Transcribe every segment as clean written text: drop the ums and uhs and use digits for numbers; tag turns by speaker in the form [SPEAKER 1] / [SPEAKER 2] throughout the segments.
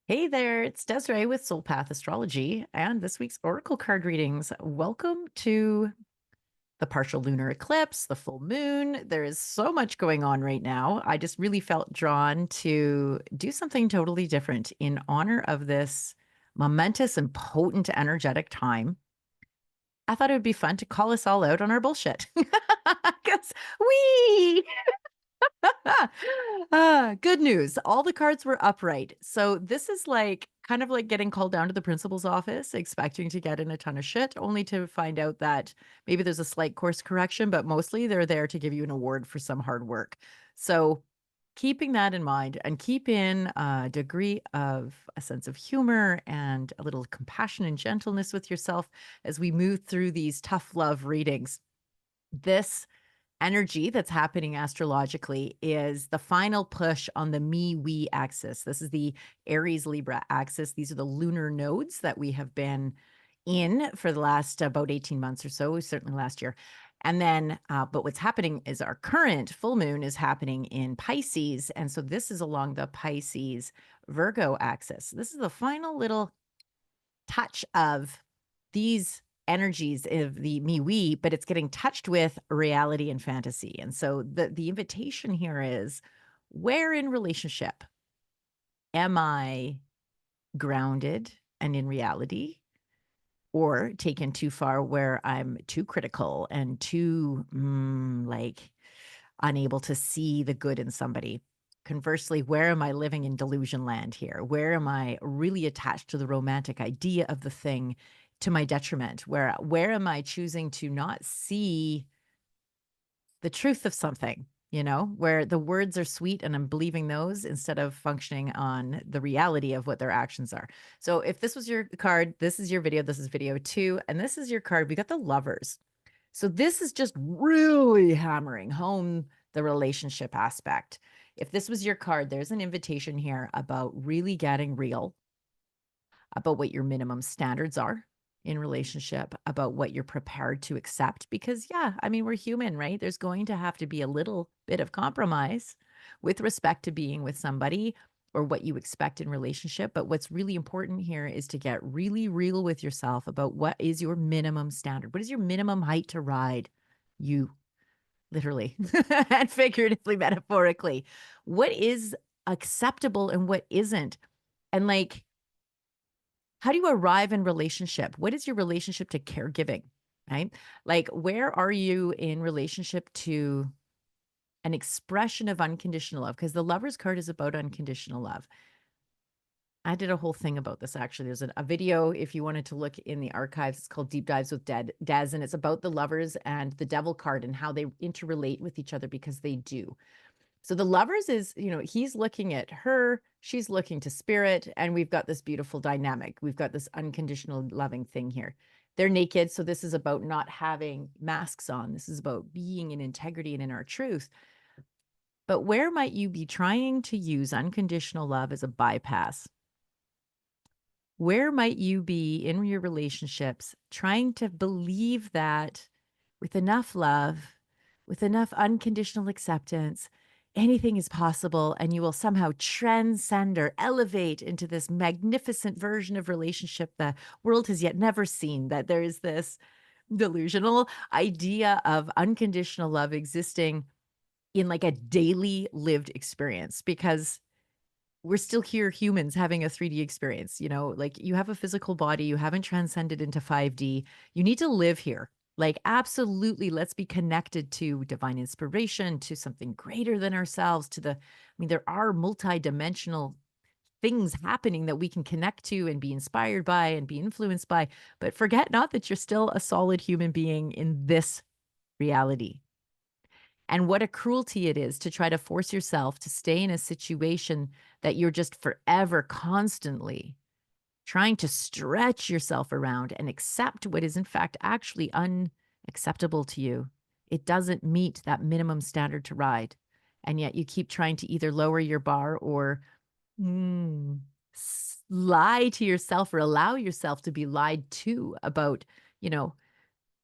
[SPEAKER 1] Hey there, it's Desiree with Soul Path Astrology and this week's Oracle card readings. Welcome to the partial lunar eclipse, the full moon. There is so much going on right now. I just really felt drawn to do something totally different in honor of this momentous and potent energetic time. I thought it would be fun to call us all out on our bullshit. Because we good news. All the cards were upright. So this is like kind of like getting called down to the principal's office, expecting to get in a ton of shit, only to find out that maybe there's a slight course correction, but mostly they're there to give you an award for some hard work. So keeping that in mind and keep in a degree of a sense of humor and a little compassion and gentleness with yourself as we move through these tough love readings. This energy that's happening astrologically is the final push on the me we axis. This is the Aries Libra axis. These are the lunar nodes that we have been in for the last about 18 months or so, certainly last year. And then, but what's happening is our current full moon is happening in Pisces. And so this is along the Pisces Virgo axis. This is the final little touch of these energies of the me we, but it's getting touched with reality and fantasy. And so the invitation here is, where in relationship am I grounded and in reality, or taken too far where I'm too critical and too like unable to see the good in somebody? Conversely, where am I living in delusion land here? Where am I really attached to the romantic idea of the thing to my detriment? Where am I choosing to not see the truth of something, where the words are sweet and I'm believing those instead of functioning on the reality of what their actions are. So if this was your card, this is your video, this is video 2, and this is your card. We got the Lovers. So this is just really hammering home the relationship aspect. If this was your card, there's an invitation here about really getting real, about what your minimum standards are in relationship, about what you're prepared to accept. Because, yeah, I mean, we're human, right? There's going to have to be a little bit of compromise with respect to being with somebody or what you expect in relationship. But what's really important here is to get really real with yourself about what is your minimum standard. What is your minimum height to ride? You literally and figuratively, metaphorically. What is acceptable and what isn't? And like, how do you arrive in relationship? What is your relationship to caregiving? Right? Like, where are you in relationship to an expression of unconditional love? Because the Lover's card is about unconditional love. I did a whole thing about this actually. There's a video if you wanted to look in the archives. It's called Deep Dives with Des, and it's about the Lovers and the Devil card and how they interrelate with each other because they do. So the Lovers is, he's looking at her, she's looking to spirit, and we've got this beautiful dynamic. We've got this unconditional loving thing here. They're naked, so this is about not having masks on. This is about being in integrity and in our truth. But where might you be trying to use unconditional love as a bypass? Where might you be in your relationships trying to believe that with enough love, with enough unconditional acceptance, anything is possible and you will somehow transcend or elevate into this magnificent version of relationship the world has yet never seen? That there is this delusional idea of unconditional love existing in like a daily lived experience, because we're still here, humans having a 3D experience, like you have a physical body, you haven't transcended into 5D. You need to live here. Like, absolutely, let's be connected to divine inspiration, to something greater than ourselves, there are multidimensional things happening that we can connect to and be inspired by and be influenced by. But forget not that you're still a solid human being in this reality. And what a cruelty it is to try to force yourself to stay in a situation that you're just forever constantly trying to stretch yourself around and accept what is in fact actually unacceptable to you. It doesn't meet that minimum standard to ride. And yet you keep trying to either lower your bar or mm, lie to yourself or allow yourself to be lied to about, you know,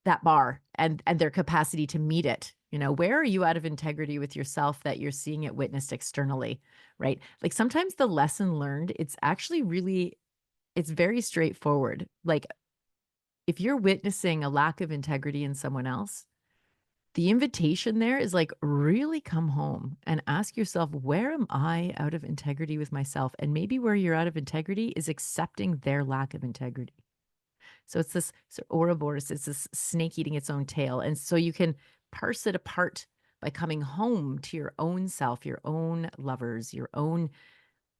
[SPEAKER 1] that bar and their capacity to meet it. You know, where are you out of integrity with yourself that you're seeing it witnessed externally, right? Like sometimes the lesson learned, it's actually really, it's very straightforward. Like if you're witnessing a lack of integrity in someone else, the invitation there is like really come home and ask yourself, where am I out of integrity with myself? And maybe where you're out of integrity is accepting their lack of integrity. So it's this Ouroboros, it's this snake eating its own tail. And so you can parse it apart by coming home to your own self, your own lovers, your own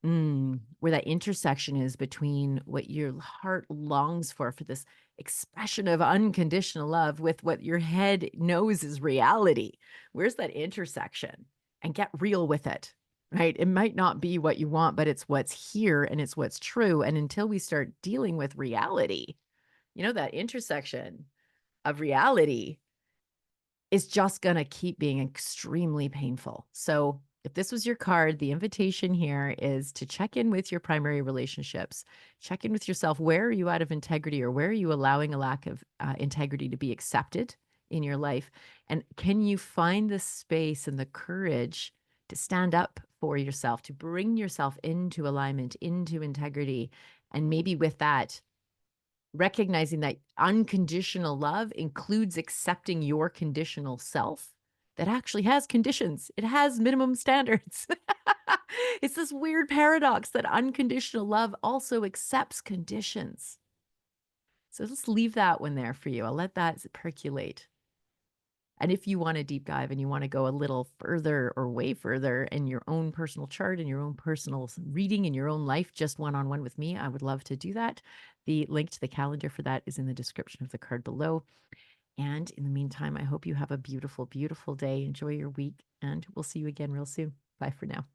[SPEAKER 1] where that intersection is between what your heart longs for this expression of unconditional love with what your head knows is reality. Where's that intersection? And get real with it, right? It might not be what you want, but it's what's here and it's what's true. And until we start dealing with reality, that intersection of reality is just going to keep being extremely painful. So, if this was your card, the invitation here is to check in with your primary relationships. Check in with yourself. Where are you out of integrity, or where are you allowing a lack of integrity to be accepted in your life? And can you find the space and the courage to stand up for yourself, to bring yourself into alignment, into integrity? And maybe with that, recognizing that unconditional love includes accepting your conditional self that actually has conditions. It has minimum standards. It's this weird paradox that unconditional love also accepts conditions. So let's leave that one there for you. I'll let that percolate. And if you want to deep dive and you want to go a little further or way further in your own personal chart and your own personal reading in your own life, just one on one with me, I would love to do that. The link to the calendar for that is in the description of the card below. And in the meantime, I hope you have a beautiful, beautiful day. Enjoy your week, and we'll see you again real soon. Bye for now.